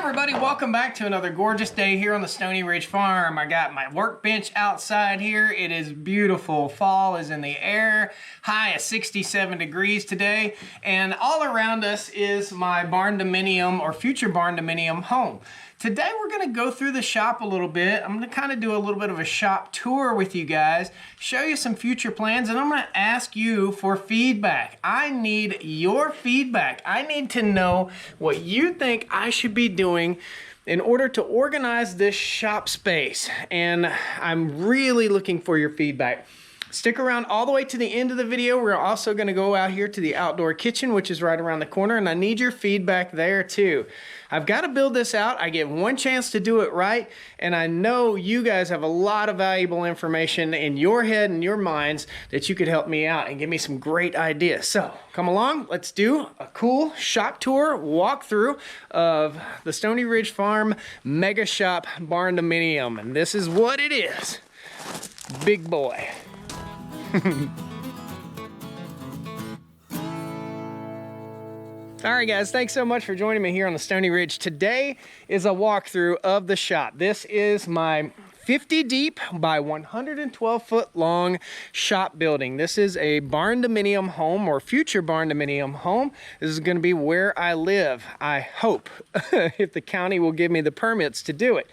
Everybody, welcome back to another gorgeous day here on the Stoney Ridge Farm. I got my workbench outside here. It is beautiful. Fall is in the air. High of 67 degrees today. And all around us is my Barndominium or future Barndominium home. Today we're going to go through the shop a little bit. I'm going to kind of do a little bit of a shop tour with you guys, show you some future plans, and I'm going to ask you for feedback. I need your feedback. I need to know what you think I should be doing in order to organize this shop space, and I'm really looking for your feedback. Stick around all the way to the end of the video. We're also going to go out here to the outdoor kitchen, which is right around the corner, and I need your feedback there too. I've got to build this out. I get one chance to do it right, and I know you guys have a lot of valuable information in your head and your minds that you could help me out and give me some great ideas. So come along, let's do a cool shop tour walkthrough of the Stoney Ridge Farm Mega Shop Barndominium, and this is what it is. Big boy. All right, guys, thanks so much for joining me here on the Stoney Ridge. Today is a walkthrough of the shop. This is my 50 deep by 112 foot long shop building. This is a Barndominium home or future Barndominium home. This is going to be where I live, I hope, if the county will give me the permits to do it.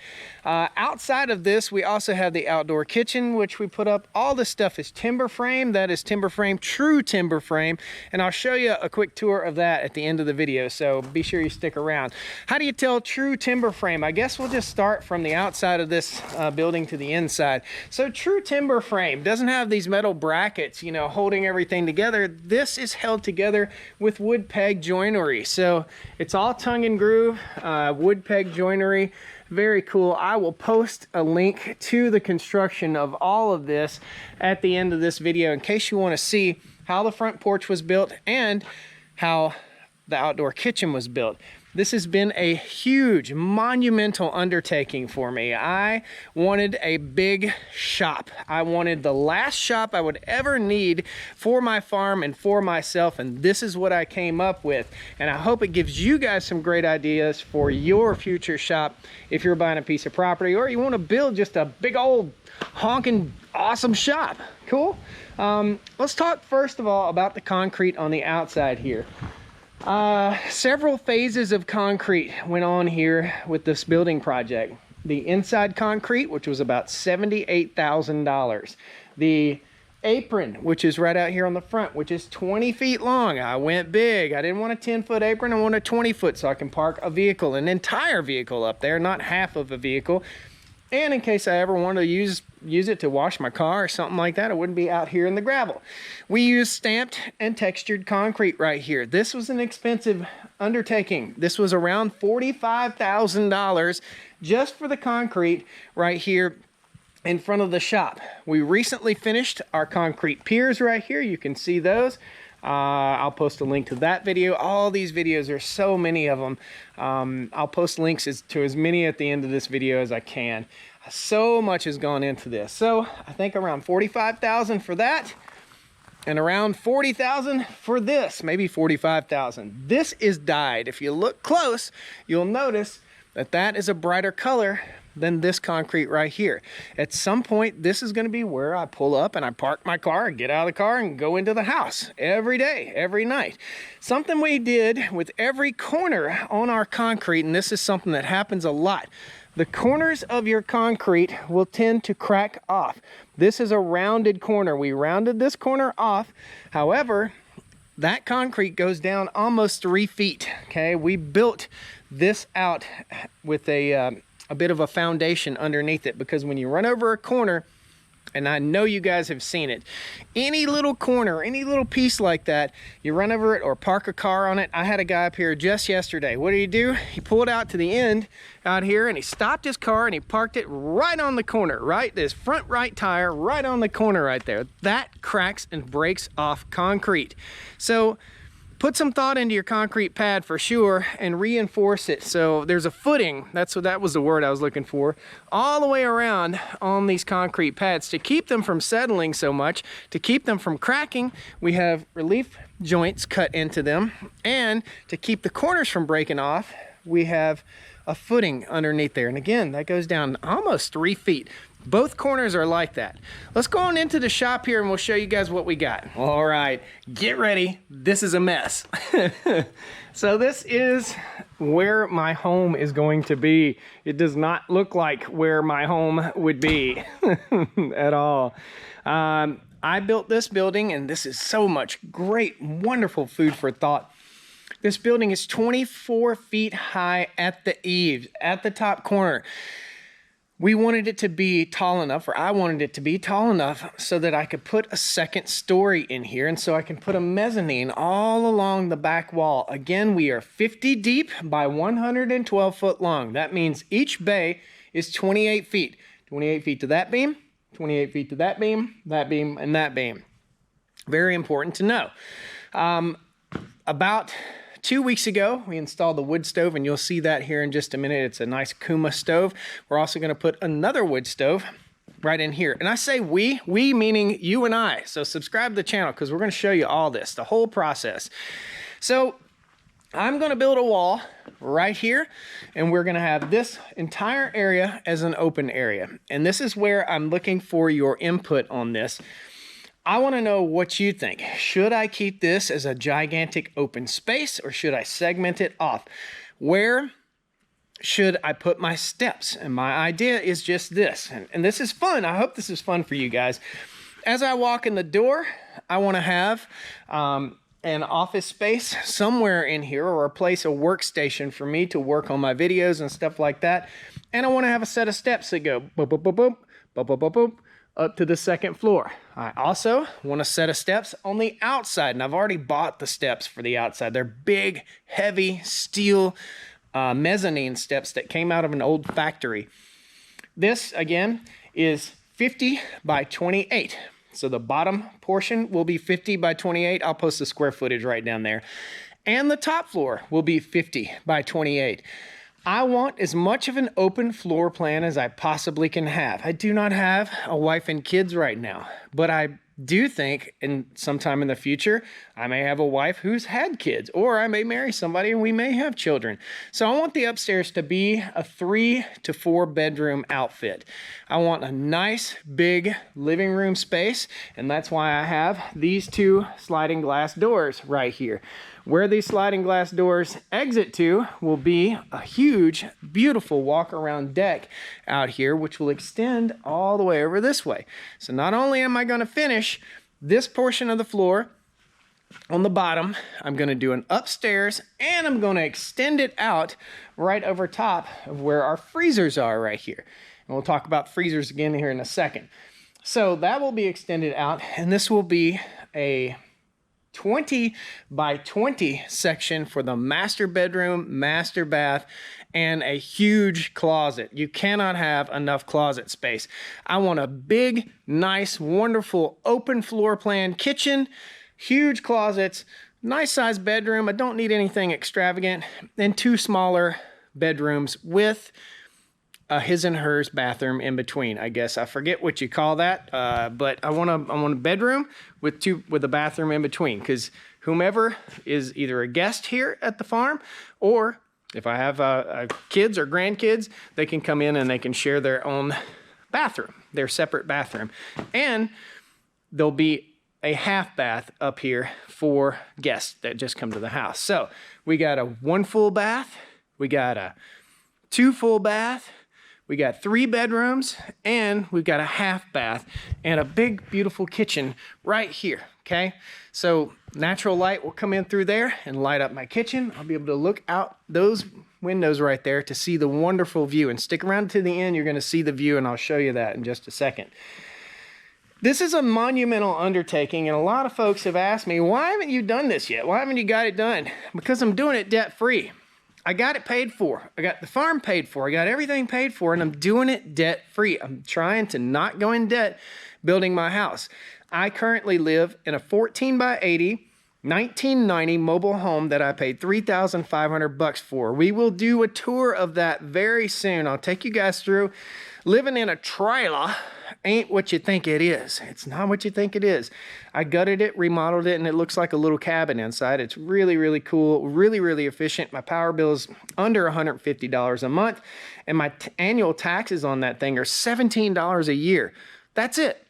Outside of this, we also have the outdoor kitchen, which we put up. All this stuff is timber frame. That is timber frame, true timber frame. And I'll show you a quick tour of that at the end of the video, so be sure you stick around. How do you tell true timber frame? I guess we'll just start from the outside of this building to the inside. So true timber frame doesn't have these metal brackets, you know, holding everything together. This is held together with wood peg joinery. So it's all tongue and groove, wood peg joinery. Very cool. I will post a link to the construction of all of this at the end of this video in case you want to see how the front porch was built and how the outdoor kitchen was built. This has been a huge, monumental undertaking for me. I wanted a big shop. I wanted the last shop I would ever need for my farm and for myself, and this is what I came up with. And I hope it gives you guys some great ideas for your future shop if you're buying a piece of property or you want to build just a big old honking awesome shop. Cool? Let's talk first of all about the concrete on the outside here. Several phases of concrete went on here with this building project. The inside concrete, which was about $78,000. The apron, which is right out here on the front, which is 20 feet long. I went big. I didn't want a 10-foot apron. I wanted a 20-foot so I can park a vehicle, an entire vehicle up there, not half of a vehicle. And in case I ever wanted to use it to wash my car or something like that, I wouldn't be out here in the gravel. We used stamped and textured concrete right here. This was an expensive undertaking. This was around $45,000 just for the concrete right here in front of the shop. We recently finished our concrete piers right here. You can see those. I'll post a link to that video. All these videos, there's so many of them. I'll post links to as many at the end of this video as I can. So much has gone into this. So I think around $45,000 for that and around $40,000 for this, maybe $45,000. This is dyed. If you look close, you'll notice that that is a brighter color than this concrete right here. At some point, this is going to be where I pull up and I park my car and get out of the car and go into the house every day, every night. Something we did with every corner on our concrete, and this is something that happens a lot. The corners of your concrete will tend to crack off. This is a rounded corner. We rounded this corner off. However, that concrete goes down almost 3 feet. Okay, we built this out with a bit of a foundation underneath it, because when you run over a corner, and I know you guys have seen it, any little corner, any little piece like that, you run over it or park a car on it. I had a guy up here just yesterday. What did he do? He pulled out to the end out here and he stopped his car and he parked it right on the corner, right? This front right tire right on the corner right there. That cracks and breaks off concrete. So put some thought into your concrete pad for sure and reinforce it. So there's a footing, that was the word I was looking for, all the way around on these concrete pads to keep them from settling so much, to keep them from cracking. We have relief joints cut into them, and to keep the corners from breaking off, we have a footing underneath there. And again, that goes down almost 3 feet. Both corners are like that. Let's go on into the shop here and we'll show you guys what we got. All right, get ready. This is a mess. So this is where my home is going to be. It does not look like where my home would be at all. I built this building, and this is so much great, wonderful food for thought. This building is 24 feet high at the eaves, at the top corner. We wanted it to be tall enough, or I wanted it to be tall enough so that I could put a second story in here, and so I can put a mezzanine all along the back wall. Again, we are 50 deep by 112 foot long. That means each bay is 28 feet. 28 feet to that beam, 28 feet to that beam, and that beam. Very important to know. About 2 weeks ago, we installed the wood stove, and you'll see that here in just a minute. It's a nice Kuma stove. We're also going to put another wood stove right in here. And I say we meaning you and I. So subscribe to the channel because we're going to show you all this, the whole process. So I'm going to build a wall right here, and we're going to have this entire area as an open area. And this is where I'm looking for your input on this. I want to know what you think. Should I keep this as a gigantic open space, or should I segment it off? Where should I put my steps? And my idea is just this. And this is fun. I hope this is fun for you guys. As I walk in the door, I want to have an office space somewhere in here, or a place, a workstation for me to work on my videos and stuff like that. And I want to have a set of steps that go boop, boop, boop, boop, boop, boop, boop, boop, up to the second floor. I also want a set of steps on the outside, and I've already bought the steps for the outside. They're big, heavy steel mezzanine steps that came out of an old factory. This, again, is 50 by 28. So the bottom portion will be 50 by 28. I'll post the square footage right down there. And the top floor will be 50 by 28. I want as much of an open floor plan as I possibly can have. I do not have a wife and kids right now, but I do think sometime in the future, I may have a wife who's had kids, or I may marry somebody and we may have children. So I want the upstairs to be a 3 to 4 bedroom outfit. I want a nice big living room space, and that's why I have these 2 sliding glass doors right here. Where these sliding glass doors exit to will be a huge, beautiful walk around deck out here, which will extend all the way over this way. So not only am I going to finish this portion of the floor on the bottom, I'm going to do an upstairs, and I'm going to extend it out right over top of where our freezers are right here. And we'll talk about freezers again here in a second. So that will be extended out, and this will be a 20 by 20 section for the master bedroom, master bath, and a huge closet. You cannot have enough closet space. I want a big, nice, wonderful open floor plan kitchen, huge closets, nice sized bedroom. I don't need anything extravagant, and 2 smaller bedrooms with a his and hers bathroom in between. I guess I forget what you call that, but I want a bedroom with a bathroom in between, because whomever is either a guest here at the farm, or if I have kids or grandkids, they can come in and they can share their own bathroom, their separate bathroom, and there'll be a half bath up here for guests that just come to the house. So we got a 1 full bath, we got a 2 full bath, we got 3 bedrooms, and we've got a half bath and a big, beautiful kitchen right here, okay? So natural light will come in through there and light up my kitchen. I'll be able to look out those windows right there to see the wonderful view. And stick around to the end, you're gonna see the view, and I'll show you that in just a second. This is a monumental undertaking, and a lot of folks have asked me, why haven't you done this yet? Why haven't you got it done? Because I'm doing it debt-free. I got it paid for. I got the farm paid for. I got everything paid for, and I'm doing it debt-free. I'm trying to not go in debt building my house. I currently live in a 14 by 80 1990 mobile home that I paid $3,500 for. We will do a tour of that very soon. I'll take you guys through. Living in a trailer ain't what you think it is. It's not what you think it is. I gutted it, remodeled it, and it looks like a little cabin inside. It's really, really cool, really, really efficient. My power bill is under $150 a month, and my annual taxes on that thing are $17 a year. That's it.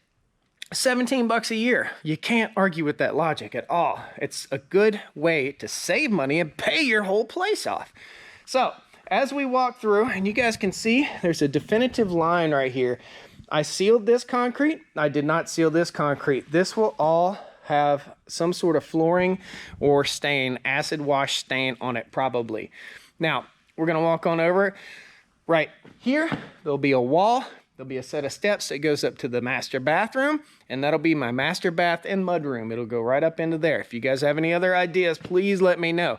17 bucks a year. You can't argue with that logic at all. It's a good way to save money and pay your whole place off. So as we walk through, and you guys can see there's a definitive line right here. I sealed this concrete. I did not seal this concrete. This will all have some sort of flooring or stain, acid wash stain on it probably. Now, we're gonna walk on over. Right here, there'll be a wall. There'll be a set of steps that goes up to the master bathroom, and that'll be my master bath and mudroom. It'll go right up into there. If you guys have any other ideas, please let me know.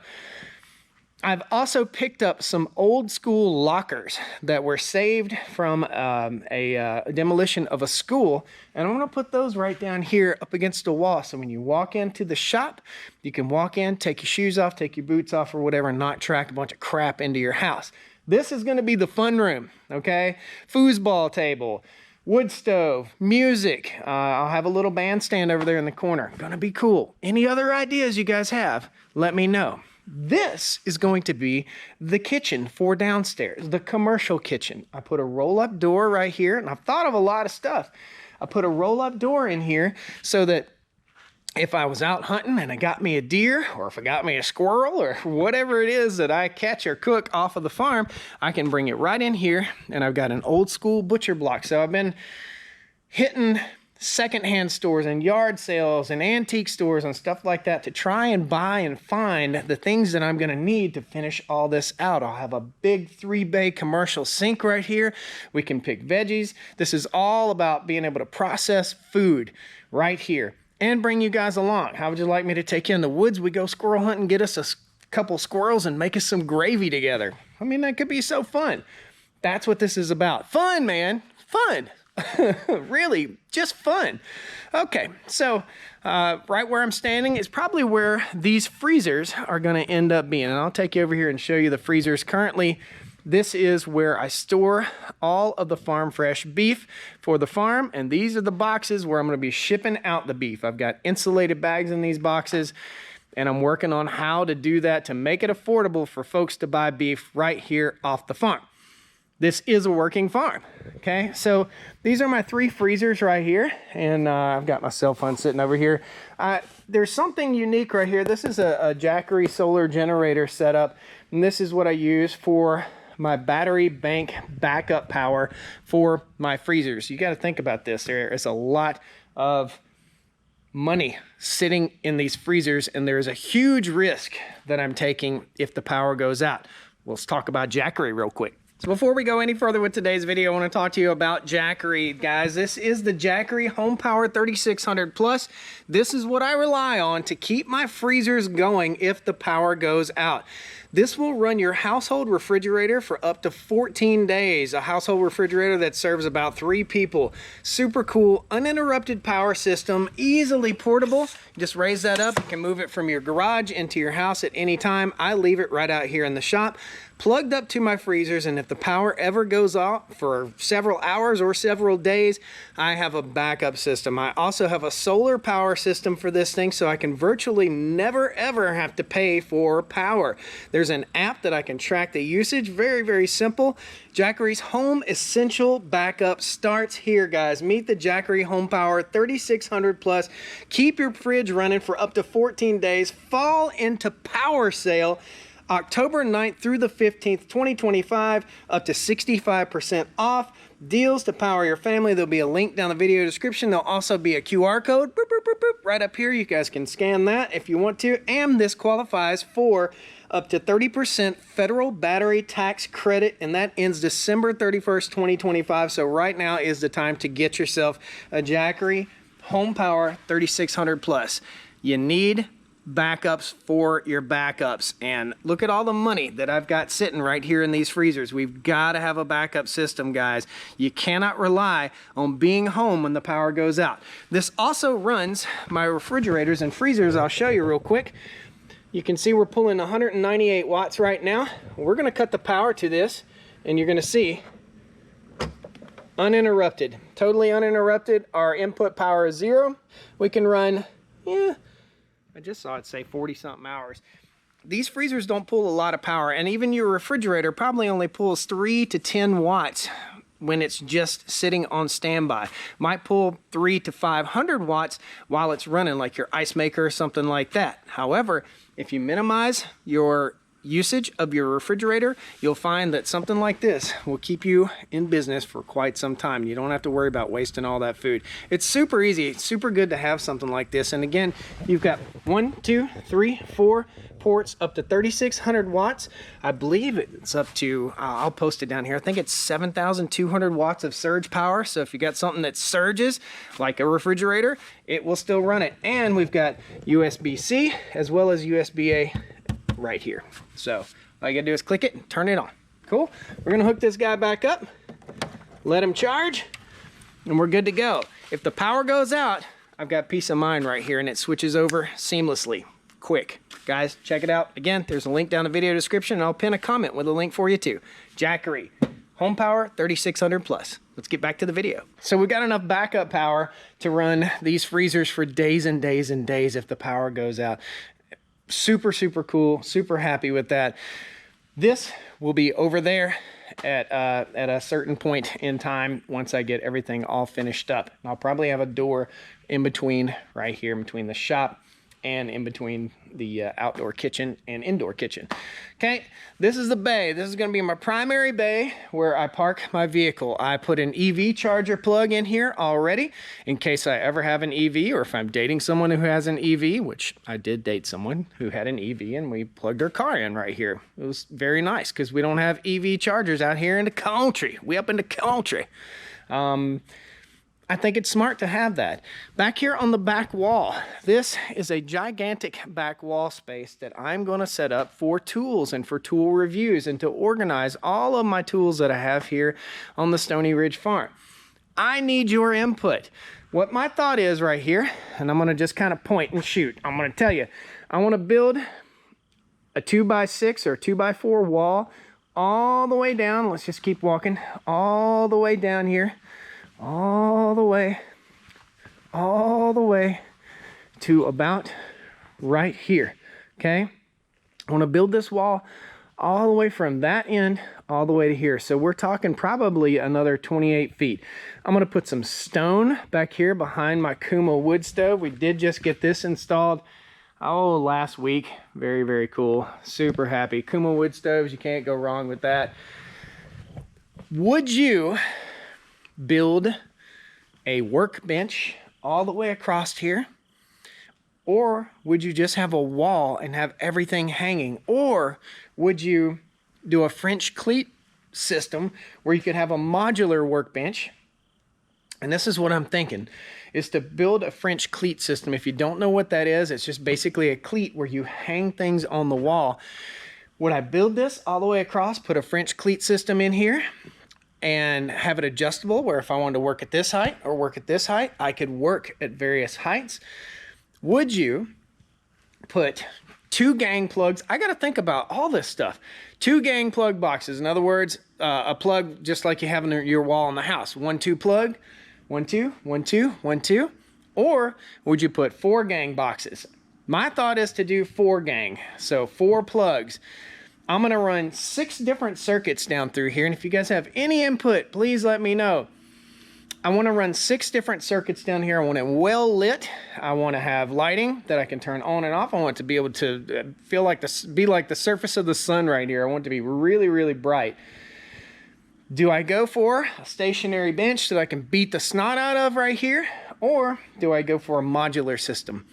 I've also picked up some old school lockers that were saved from a demolition of a school, and I'm gonna put those right down here up against the wall. So when you walk into the shop, you can walk in, take your shoes off, take your boots off or whatever, and not track a bunch of crap into your house. This is gonna be the fun room, okay? Foosball table, wood stove, music. I'll have a little bandstand over there in the corner. Gonna be cool. Any other ideas you guys have, let me know. This is going to be the kitchen for downstairs, the commercial kitchen. I put a roll-up door right here, and I've thought of a lot of stuff. I put a roll-up door in here so that if I was out hunting and I got me a deer, or if I got me a squirrel, or whatever it is that I catch or cook off of the farm, I can bring it right in here, and I've got an old school butcher block. So I've been hitting secondhand stores and yard sales and antique stores and stuff like that to try and buy and find the things that I'm gonna need to finish all this out. I'll have a big 3-bay commercial sink right here. We can pick veggies. This is all about being able to process food right here and bring you guys along. How would you like me to take you in the woods? We go squirrel hunting, get us a couple squirrels and make us some gravy together. I mean, that could be so fun. That's what this is about. Fun, man, fun. Really, just fun. Okay, so right where I'm standing is probably where these freezers are gonna end up being. And I'll take you over here and show you the freezers. Currently, this is where I store all of the farm fresh beef for the farm. And these are the boxes where I'm gonna be shipping out the beef. I've got insulated bags in these boxes, and I'm working on how to do that to make it affordable for folks to buy beef right here off the farm. This is a working farm, okay? So these are my 3 freezers right here, and I've got my cell phone sitting over here. There's something unique right here. This is a Jackery solar generator setup, and this is what I use for my battery bank backup power for my freezers. You gotta think about this. There is a lot of money sitting in these freezers, and there's a huge risk that I'm taking if the power goes out. Let's talk about Jackery real quick. So before we go any further with today's video, I want to talk to you about Jackery, guys. This is the Jackery HomePower 3600 Plus. This is what I rely on to keep my freezers going if the power goes out. This will run your household refrigerator for up to 14 days. A household refrigerator that serves about 3 people. Super cool, uninterrupted power system, easily portable. Just raise that up. You can move it from your garage into your house at any time. I leave it right out here in the shop, plugged up to my freezers, and if the power ever goes off for several hours or several days, I have a backup system. I also have a solar power system for this thing, so I can virtually never ever have to pay for power. There's an app that I can track the usage. Very, very simple. Jackery's Home Essential Backup starts here, guys. Meet the Jackery HomePower 3600 Plus. Keep your fridge running for up to 14 days. Fall into power sale October 9th through the 15th, 2025, up to 65% off. Deals to power your family. There'll be a link down the video description. There'll also be a QR code boop, boop, boop, boop, right up here. You guys can scan that if you want to. And this qualifies for up to 30% federal battery tax credit, and that ends December 31st, 2025. So right now is the time to get yourself a Jackery HomePower 3600 Plus. You need backups for your backups. And look at all the money that I've got sitting right here in these freezers. We've got to have a backup system, guys. You cannot rely on being home when the power goes out. This also runs my refrigerators and freezers. I'll show you real quick. You can see we're pulling 198 watts right now. We're going to cut the power to this, and you're going to see uninterrupted, totally uninterrupted. Our input power is 0. We can run, I just saw it say 40 something hours. These freezers don't pull a lot of power, and even your refrigerator probably only pulls 3 to 10 watts when it's just sitting on standby. Might pull 300 to 500 watts while it's running, like your ice maker or something like that. However, if you minimize your usage of your refrigerator, you'll find that something like this will keep you in business for quite some time. You don't have to worry about wasting all that food. It's super easy. It's super good to have something like this. And again, you've got 1, 2, 3, 4 ports up to 3,600 watts. I believe it's up to, I'll post it down here. I think it's 7,200 watts of surge power. So if you got something that surges like a refrigerator, it will still run it. And we've got USB-C as well as USB-A right here. So all you gotta do is click it and turn it on. Cool. We're gonna hook this guy back up, let him charge, and we're good to go. If the power goes out, I've got peace of mind right here, and it switches over seamlessly. Quick. Guys, check it out. Again, there's a link down in the video description, and I'll pin a comment with a link for you too. Jackery HomePower 3600 plus. Let's get back to the video. So we've got enough backup power to run these freezers for days and days and days if the power goes out. Super, super cool. Super happy with that. This will be over there at a certain point in time once I get everything all finished up. I'll probably have a door in between right here, in between the shop and in between the outdoor kitchen and indoor kitchen. Okay, this is the bay. This is going to be my primary bay where I park my vehicle. I put an EV charger plug in here already in case I ever have an EV, or if I'm dating someone who has an EV, which I did date someone who had an EV, and we plugged her car in right here. It was very nice because we don't have EV chargers out here in the country. We up in the country. I think it's smart to have that. Back here on the back wall, this is a gigantic back wall space that I'm going to set up for tools and for tool reviews and to organize all of my tools that I have here on the Stoney Ridge Farm. I need your input. What my thought is right here, and I'm going to just kind of point and shoot. I'm going to tell you, I want to build a 2x6 or 2x4 wall all the way down. Let's just keep walking all the way down here. All the way to about right here. Okay, I want to build this wall all the way from that end all the way to here. So we're talking probably another 28 feet. I'm going to put some stone back here behind my Kuma wood stove. We did just get this installed last week. Very, very cool. Super happy. Kuma wood stoves, you can't go wrong with that. Would you build a workbench all the way across here? Or would you just have a wall and have everything hanging? Or would you do a French cleat system where you could have a modular workbench? And this is what I'm thinking, is to build a French cleat system. If you don't know what that is, it's just basically a cleat where you hang things on the wall. Would I build this all the way across, put a French cleat system in here, and have it adjustable where if I wanted to work at this height or work at this height, I could work at various heights? Would you put 2 gang plugs? I got to think about all this stuff. 2 gang plug boxes. In other words, a plug just like you have in your wall in the house. 1, 2 plug, 1, 2, 1, 2, 1, 2. Or would you put 4 gang boxes? My thought is to do 4 gang. So 4 plugs. I'm going to run 6 different circuits down through here. And if you guys have any input, please let me know. I want to run 6 different circuits down here. I want it well lit. I want to have lighting that I can turn on and off. I want it to be able to feel like be like the surface of the sun right here. I want it to be really, really bright. Do I go for a stationary bench that I can beat the snot out of right here? Or do I go for a modular system?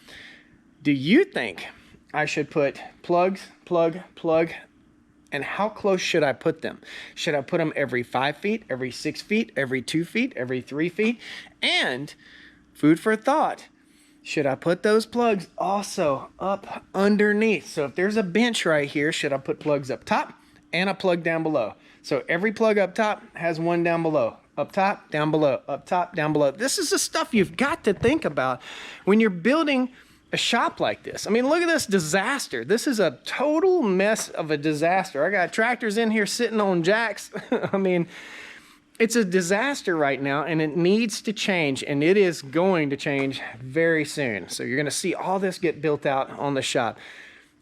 Do you think I should put plugs, plug, plug, and how close should I put them? Should I put them every 5 feet, every 6 feet, every 2 feet, every 3 feet? And food for thought, Should I put those plugs also up underneath? So if there's a bench right here, should I put plugs up top and a plug down below? So every plug up top has one down below. Up top, down below, up top, down below. This is the stuff you've got to think about when you're building a shop like this. I mean, look at this disaster. This is a total mess of a disaster. I got tractors in here sitting on jacks. I mean, it's a disaster right now, and it needs to change, and it is going to change very soon. So you're going to see all this get built out on the shop.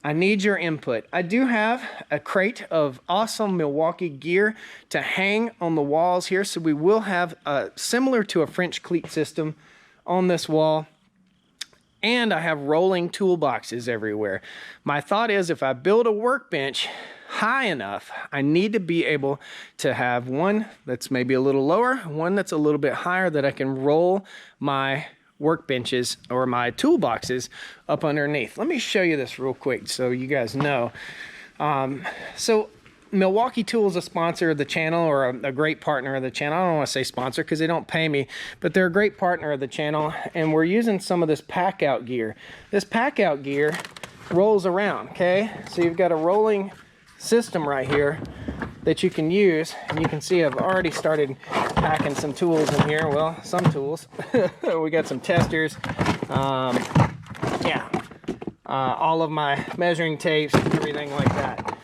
I need your input. I do have a crate of awesome Milwaukee gear to hang on the walls here, so we will have similar to a French cleat system on this wall. And I have rolling toolboxes everywhere. My thought is, if I build a workbench high enough, I need to be able to have one that's maybe a little lower, one that's a little bit higher, that I can roll my workbenches or my toolboxes up underneath. Let me show you this real quick so you guys know. So Milwaukee Tool is a sponsor of the channel, or a great partner of the channel. I don't want to say sponsor because they don't pay me, but they're a great partner of the channel, and we're using some of this pack out gear. This pack out gear rolls around, okay? So you've got a rolling system right here that you can use, and you can see I've already started packing some tools in here. Well, some tools. We got some testers, all of my measuring tapes, everything like that.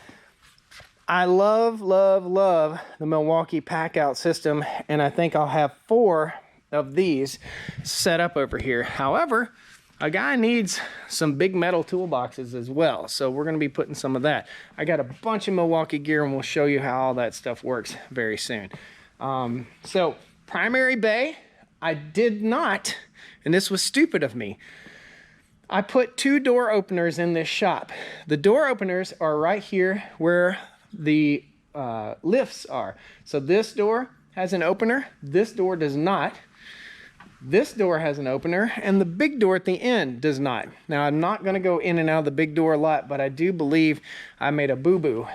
I love, love, love the Milwaukee pack out system, and I think I'll have 4 of these set up over here. However, a guy needs some big metal toolboxes as well, so we're going to be putting some of that. I got a bunch of Milwaukee gear, and we'll show you how all that stuff works very soon. So primary bay, I did not, and this was stupid of me, I put 2 door openers in this shop. The door openers are right here where the lifts are. So this door has an opener, this door does not. This door has an opener, and the big door at the end does not. Now, I'm not going to go in and out of the big door a lot, but I do believe I made a boo-boo,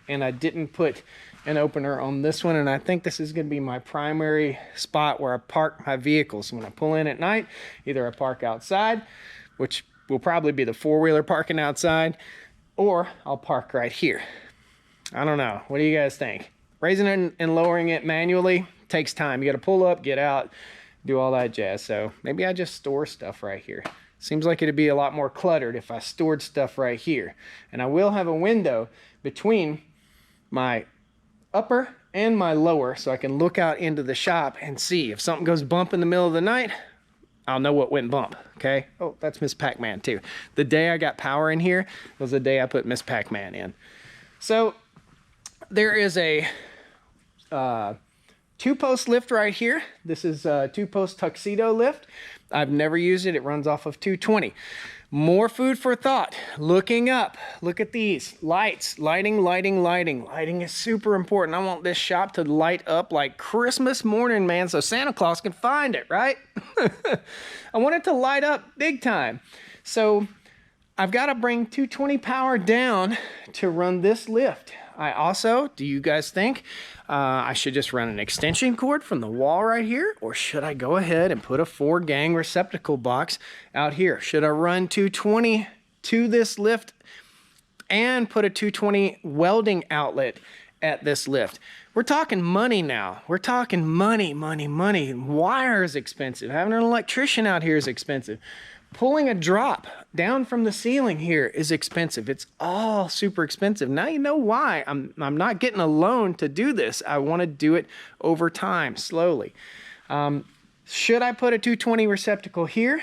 and I didn't put an opener on this one, and I think this is going to be my primary spot where I park my vehicles. When I pull in at night, either I park outside, which will probably be the four-wheeler parking outside, or I'll park right here. I don't know. What do you guys think? Raising it and lowering it manually takes time. You got to pull up, get out, do all that jazz. So maybe I just store stuff right here. Seems like it'd be a lot more cluttered if I stored stuff right here. And I will have a window between my upper and my lower, so I can look out into the shop and see if something goes bump in the middle of the night. I'll know what went bump, okay? Oh, that's Miss Pac-Man too. The day I got power in here was the day I put Miss Pac-Man in. So there is a 2-post lift right here. This is a 2-post tuxedo lift. I've never used it. It runs off of 220. More food for thought. Looking up. Look at these. Lights. Lighting, lighting, lighting. Lighting is super important. I want this shop to light up like Christmas morning, man, so Santa Claus can find it, right? I want it to light up big time. So I've got to bring 220 power down to run this lift. I also, do you guys think I should just run an extension cord from the wall right here? Or should I go ahead and put a 4-gang receptacle box out here? Should I run 220 to this lift and put a 220 welding outlet at this lift? We're talking money now. We're talking money, money, money. Wire is expensive. Having an electrician out here is expensive. Pulling a drop down from the ceiling here is expensive. It's all super expensive. Now you know why I'm not getting a loan to do this. I want to do it over time, slowly. Should I put a 220 receptacle here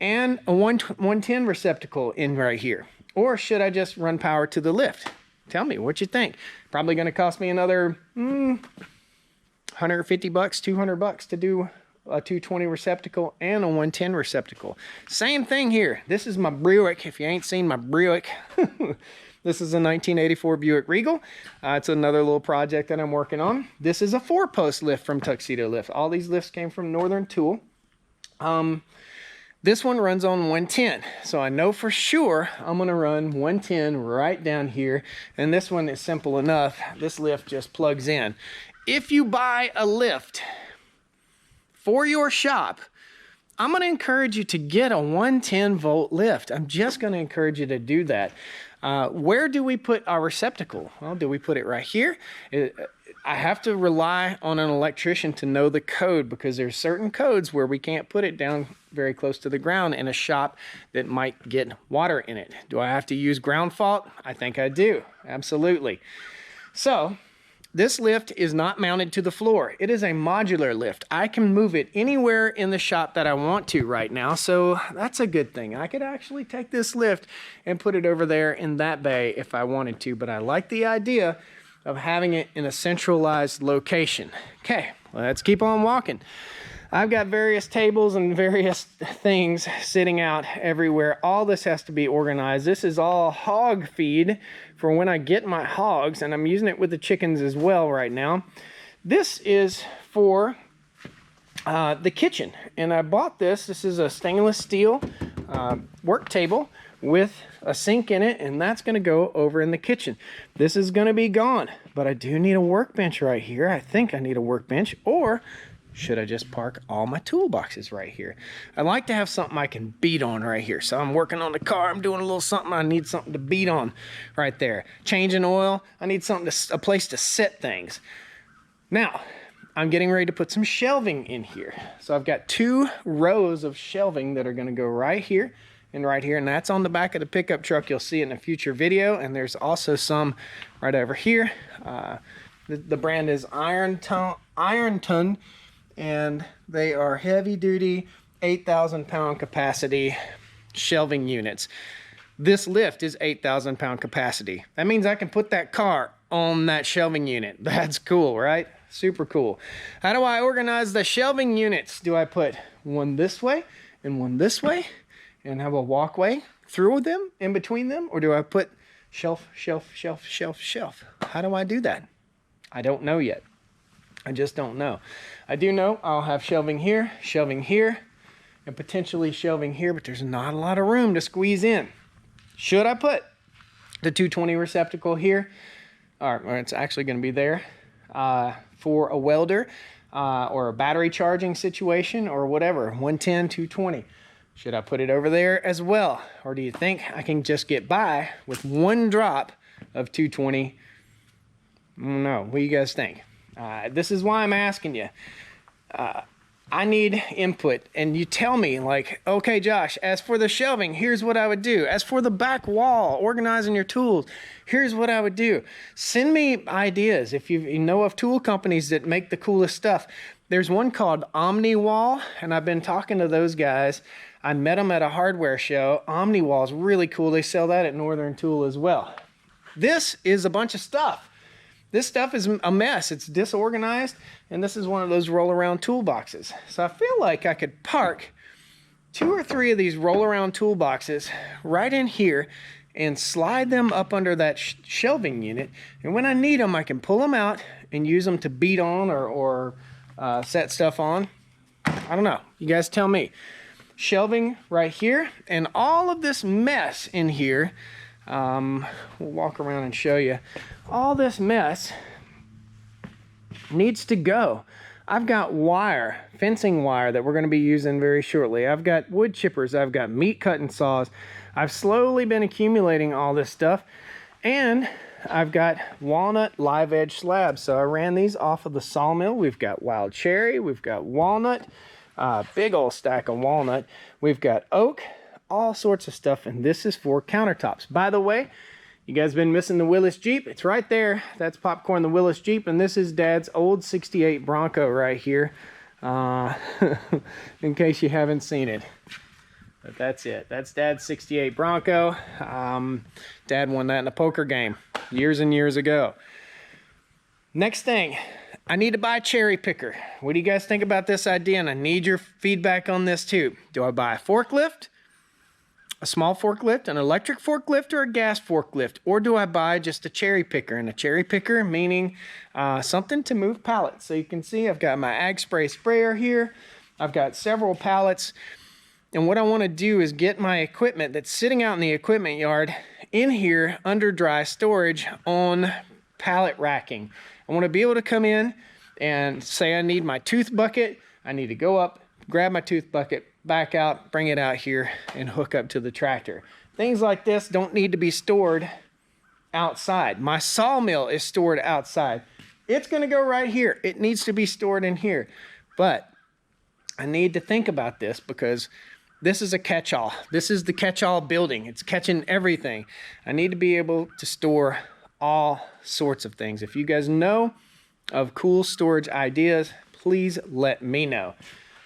and a 110 receptacle in right here? Or should I just run power to the lift? Tell me what you think. Probably going to cost me another 150 bucks, 200 bucks to do a 220 receptacle and a 110 receptacle. Same thing here. This is my Buick. If you ain't seen my Buick, this is a 1984 Buick Regal. It's another little project that I'm working on. This is a 4-post lift from Tuxedo Lift. All these lifts came from Northern Tool. This one runs on 110. So I know for sure I'm gonna run 110 right down here. And this one is simple enough. This lift just plugs in. If you buy a lift for your shop I'm going to encourage you to get a 110 volt lift. I'm just going to encourage you to do that. Where do we put our receptacle? Well, do we put it right here? I have to rely on an electrician to know the code, because there's certain codes where we can't put it down very close to the ground in a shop that might get water in it. Do I have to use ground fault? I think I do. Absolutely. So this lift is not mounted to the floor. It is a modular lift. I can move it anywhere in the shop that I want to right now, so that's a good thing. I could actually take this lift and put it over there in that bay if I wanted to, but I like the idea of having it in a centralized location. Okay, let's keep on walking. I've got various tables and various things sitting out everywhere. All this has to be organized. This is all hog feed for when I get my hogs, and I'm using it with the chickens as well right now. This is for the kitchen, and I bought this. This is a stainless steel work table with a sink in it, and that's going to go over in the kitchen. This is going to be gone, but I do need a workbench right here. I think I need a workbench, or should I just park all my toolboxes right here? I like to have something I can beat on right here. So I'm working on the car, I'm doing a little something, I need something to beat on right there. Changing oil, I need something a place to set things. Now, I'm getting ready to put some shelving in here. So I've got 2 rows of shelving that are gonna go right here, and that's on the back of the pickup truck. You'll see it in a future video, and there's also some right over here. The brand is Ironton, and they are heavy duty 8,000 pound capacity shelving units. This lift is 8,000 pound capacity. That means I can put that car on that shelving unit. That's cool, right? Super cool. How do I organize the shelving units? Do I put one this way and one this way and have a walkway through them, in between them? Or do I put shelf, shelf, shelf, shelf, shelf? How do I do that? I don't know yet. I just don't know. I do know I'll have shelving here, and potentially shelving here, but there's not a lot of room to squeeze in. Should I put the 220 receptacle here, or it's actually going to be there, for a welder or a battery charging situation or whatever, 110, 220? Should I put it over there as well? Or do you think I can just get by with one drop of 220? No, what do you guys think? This is why I'm asking you. I need input, and you tell me, like, okay, Josh, as for the shelving, here's what I would do. As for the back wall, organizing your tools, here's what I would do. Send me ideas. If you know of tool companies that make the coolest stuff. There's one called OmniWall, and I've been talking to those guys. I met them at a hardware show. OmniWall is really cool. They sell that at Northern Tool as well. This is a bunch of stuff. This stuff is a mess. It's disorganized, and this is one of those roll-around toolboxes. So I feel like I could park 2 or 3 of these roll-around toolboxes right in here and slide them up under that shelving unit. And when I need them, I can pull them out and use them to beat on or set stuff on. I don't know. You guys tell me. Shelving right here, and all of this mess in here. We'll walk around and show you. All this mess needs to go. I've got wire, fencing wire that we're going to be using very shortly. I've got wood chippers. I've got meat cutting saws. I've slowly been accumulating all this stuff, and I've got walnut live edge slabs. So I ran these off of the sawmill. We've got wild cherry. We've got walnut, big old stack of walnut. We've got oak, all sorts of stuff, and this is for countertops. By the way, you guys been missing the Willis Jeep? It's right there. That's Popcorn the Willis Jeep, and this is Dad's old 68 Bronco right here, in case you haven't seen it. But that's it. That's Dad's 68 Bronco. Dad won that in a poker game years and years ago. Next thing, I need to buy a cherry picker. What do you guys think about this idea? And I need your feedback on this too. Do I buy a forklift? A small forklift, an electric forklift, or a gas forklift? Or do I buy just a cherry picker? And a cherry picker meaning something to move pallets. So you can see I've got my ag spray sprayer here. I've got several pallets. And what I want to do is get my equipment that's sitting out in the equipment yard in here under dry storage on pallet racking. I want to be able to come in and say I need my tooth bucket. I need to go up grab my tooth bucket, back out, bring it out here, and hook up to the tractor. Things like this don't need to be stored outside. My sawmill is stored outside. It's gonna go right here. It needs to be stored in here. But I need to think about this because this is a catch-all. This is the catch-all building. It's catching everything. I need to be able to store all sorts of things. If you guys know of cool storage ideas, please let me know.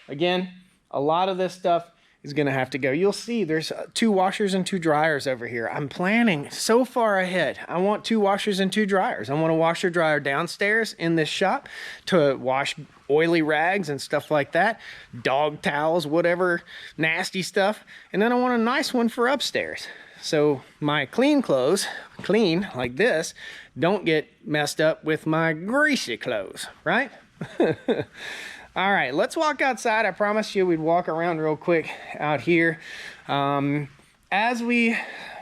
Again, a lot of this stuff is gonna have to go. You'll see there's 2 washers and 2 dryers over here. I'm planning so far ahead. I want 2 washers and 2 dryers. I want a washer dryer downstairs in this shop to wash oily rags and stuff like that, dog towels, whatever nasty stuff. And then I want a nice one for upstairs. So my clean clothes, clean like this, don't get messed up with my greasy clothes, right? All right, let's walk outside. I promised you we'd walk around real quick out here. As we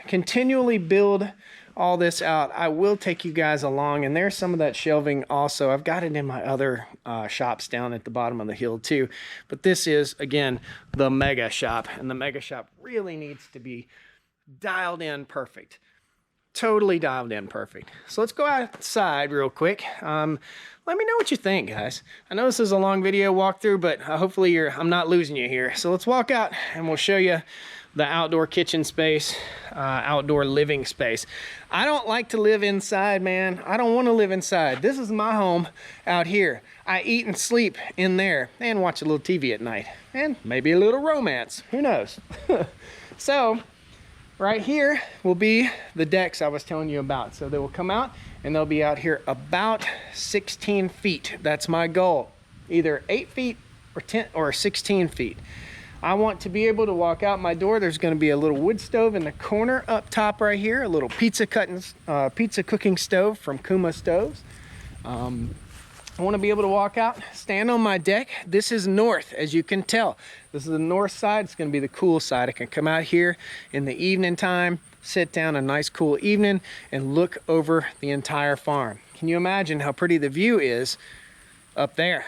continually build all this out, I will take you guys along, and there's some of that shelving also. I've got it in my other shops down at the bottom of the hill too. But this is, again, the mega shop, and the mega shop really needs to be dialed in perfect. Totally dialed in perfect. So let's go outside real quick. Let me know what you think, guys. I know this is a long video walkthrough, but hopefully I'm not losing you here. So let's walk out and we'll show you the outdoor kitchen space, outdoor living space. I don't like to live inside, man. I don't want to live inside. This is my home out here. I eat and sleep in there and watch a little TV at night and maybe a little romance. Who knows? So right here will be the decks I was telling you about. So they will come out and they'll be out here about 16 feet. That's my goal. Either 8 feet or 10 or 16 feet. I want to be able to walk out my door. There's going to be a little wood stove in the corner up top right here. A little pizza cooking stove from Kuma Stoves. I want to be able to walk out, stand on my deck. This is north, as you can tell. This is the north side. It's going to be the cool side. I can come out here in the evening time, sit down a nice cool evening, and look over the entire farm. Can you imagine how pretty the view is up there?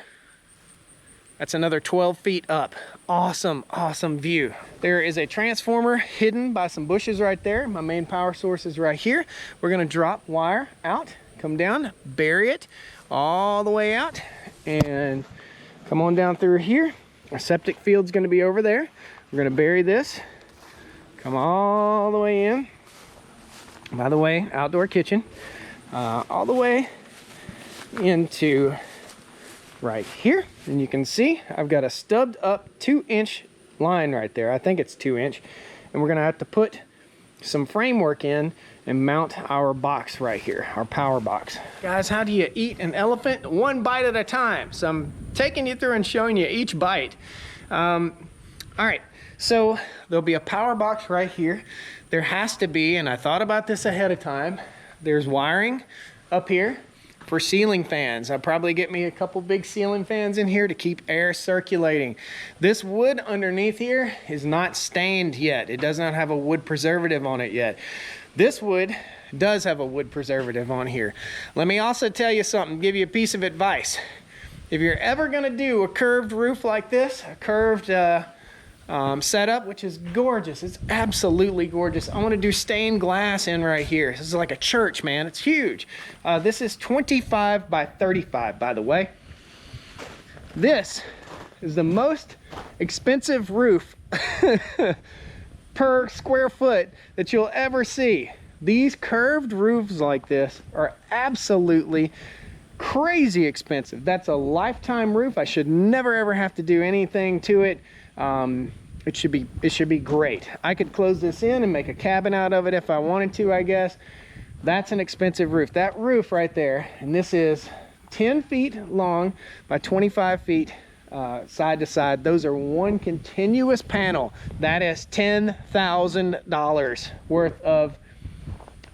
That's another 12 feet up. Awesome, awesome view. There is a transformer hidden by some bushes right there. My main power source is right here. We're going to drop wire out, come down, bury it all the way out, and come on down through here. Our septic field's going to be over there. We're going to bury this, come all the way in. By the way, outdoor kitchen, all the way into right here. And you can see I've got a stubbed up 2-inch line right there. I think it's 2-inch. And we're going to have to put some framework in and mount our box right here, our power box. Guys, how do you eat an elephant? One bite at a time. So I'm taking you through and showing you each bite. All right, so there'll be a power box right here. There has to be, and I thought about this ahead of time, there's wiring up here for ceiling fans. I'll probably get me a couple big ceiling fans in here to keep air circulating. This wood underneath here is not stained yet. It does not have a wood preservative on it yet. This wood does have a wood preservative on here. Let me also tell you something, give you a piece of advice. If you're ever gonna do a curved roof like this, a curved setup, which is gorgeous, it's absolutely gorgeous. I wanna do stained glass in right here. This is like a church, man, it's huge. This is 25 by 35, by the way. This is the most expensive roof per square foot that you'll ever see. These curved roofs like this are absolutely crazy expensive. That's a lifetime roof. I should never ever have to do anything to it. It should be great. I could close this in and make a cabin out of it if I wanted to, I guess. That's an expensive roof. That roof right there, and this is 10 feet long by 25 feet side to side. Those are one continuous panel. That is $10,000 worth of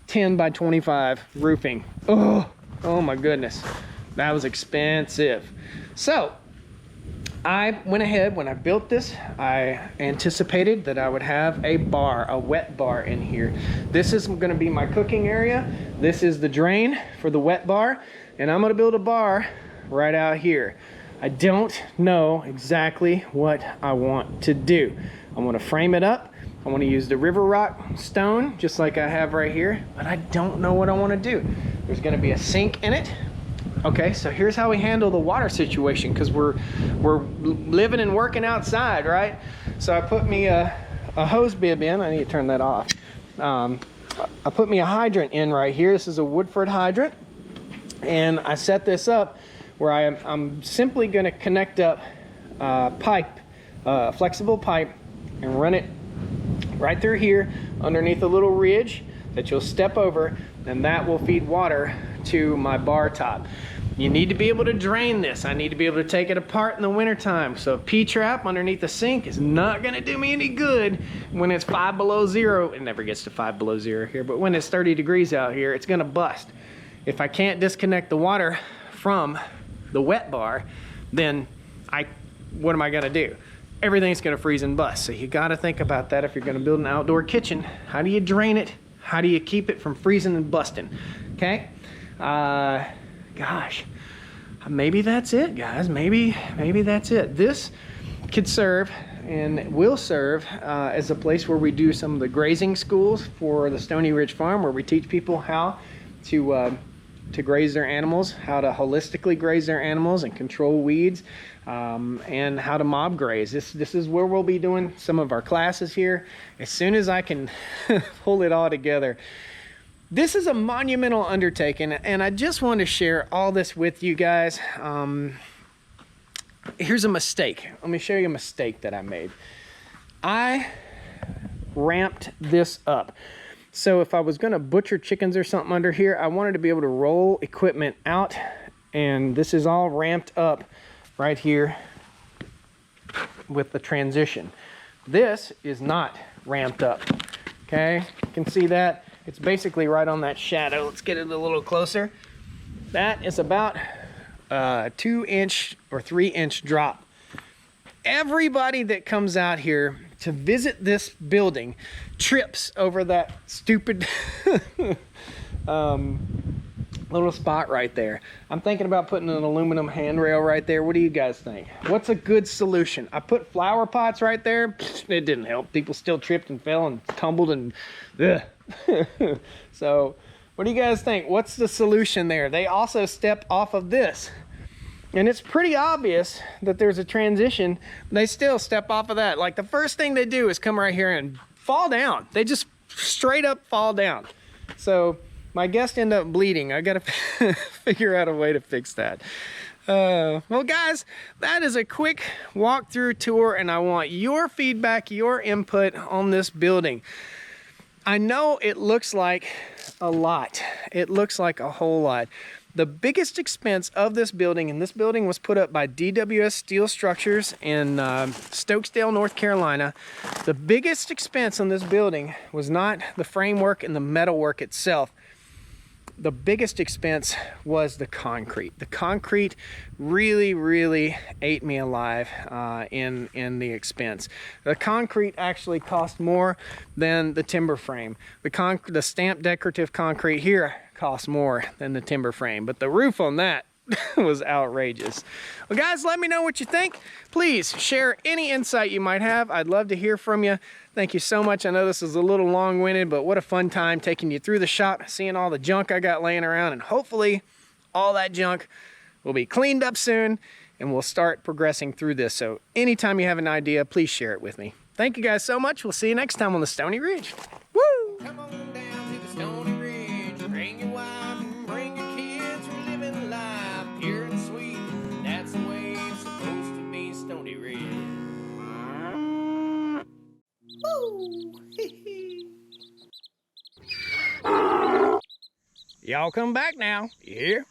10 by 25 roofing. Oh my goodness, that was expensive. So I went ahead, when I built this, I anticipated that I would have a bar, a wet bar in here. This is going to be my cooking area. This is the drain for the wet bar, and I'm going to build a bar right out here. I don't know exactly what I want to do. I want to frame it up. I want to use the river rock stone, just like I have right here, but I don't know what I want to do. There's going to be a sink in it. Okay, so here's how we handle the water situation, because we're living and working outside, right? So I put me a hose bib in. I need to turn that off. I put me a hydrant in right here. This is a Woodford hydrant, and I set this up where I'm simply going to connect up flexible pipe, and run it right through here underneath a little ridge that you'll step over, and that will feed water to my bar top. You need to be able to drain this. I need to be able to take it apart in the wintertime. So a P-trap underneath the sink is not gonna do me any good when it's 5 below zero. It never gets to 5 below zero here, but when it's 30 degrees out here, it's gonna bust. If I can't disconnect the water from the wet bar, then what am I gonna do? Everything's gonna freeze and bust. So you gotta think about that if you're gonna build an outdoor kitchen. How do you drain it? How do you keep it from freezing and busting? Okay? Gosh, maybe that's it, guys. Maybe that's it. This could serve and will serve as a place where we do some of the grazing schools for the Stoney Ridge Farm, where we teach people how to graze their animals, how to holistically graze their animals and control weeds, and how to mob graze. This is where we'll be doing some of our classes here. As soon as I can pull it all together. This is a monumental undertaking, and I just want to share all this with you guys. Here's a mistake. Let me show you a mistake that I made. I ramped this up. So if I was going to butcher chickens or something under here, I wanted to be able to roll equipment out, and this is all ramped up right here with the transition. This is not ramped up. Okay, you can see that. It's basically right on that shadow. Let's get it a little closer. That is about a 2-inch or 3-inch drop. Everybody that comes out here to visit this building trips over that stupid little spot right there. I'm thinking about putting an aluminum handrail right there. What do you guys think? What's a good solution? I put flower pots right there. It didn't help. People still tripped and fell and tumbled and ugh. So what do you guys think? What's the solution there? They also step off of this, and it's pretty obvious that there's a transition. They still step off of that. Like, the first thing they do is come right here and fall down. They just straight up fall down. So my guests end up bleeding. I gotta figure out a way to fix that. Well, guys, that is a quick walkthrough tour, and I want your feedback, your input on this building. I know it looks like a lot. It looks like a whole lot. The biggest expense of this building, and this building was put up by DWS Steel Structures in Stokesdale, North Carolina. The biggest expense on this building was not the framework and the metalwork itself. The biggest expense was the concrete. The concrete really ate me alive in the expense. The concrete actually cost more than the timber frame. The stamped decorative concrete here cost more than the timber frame, but the roof on that was outrageous. Well, guys, let me know what you think. Please share any insight you might have. I'd love to hear from you. Thank you so much. I know this is a little long-winded, but what a fun time taking you through the shop, seeing all the junk I got laying around, and hopefully all that junk will be cleaned up soon, and we'll start progressing through this. So anytime you have an idea, please share it with me. Thank you guys so much. We'll see you next time on the Stoney Ridge. Woo! Come on down to the Stoney Ridge. Bring your wife and bring your kids. We're living life pure and sweet. That's the way it's supposed to be, Stoney Ridge. Y'all come back now. You hear?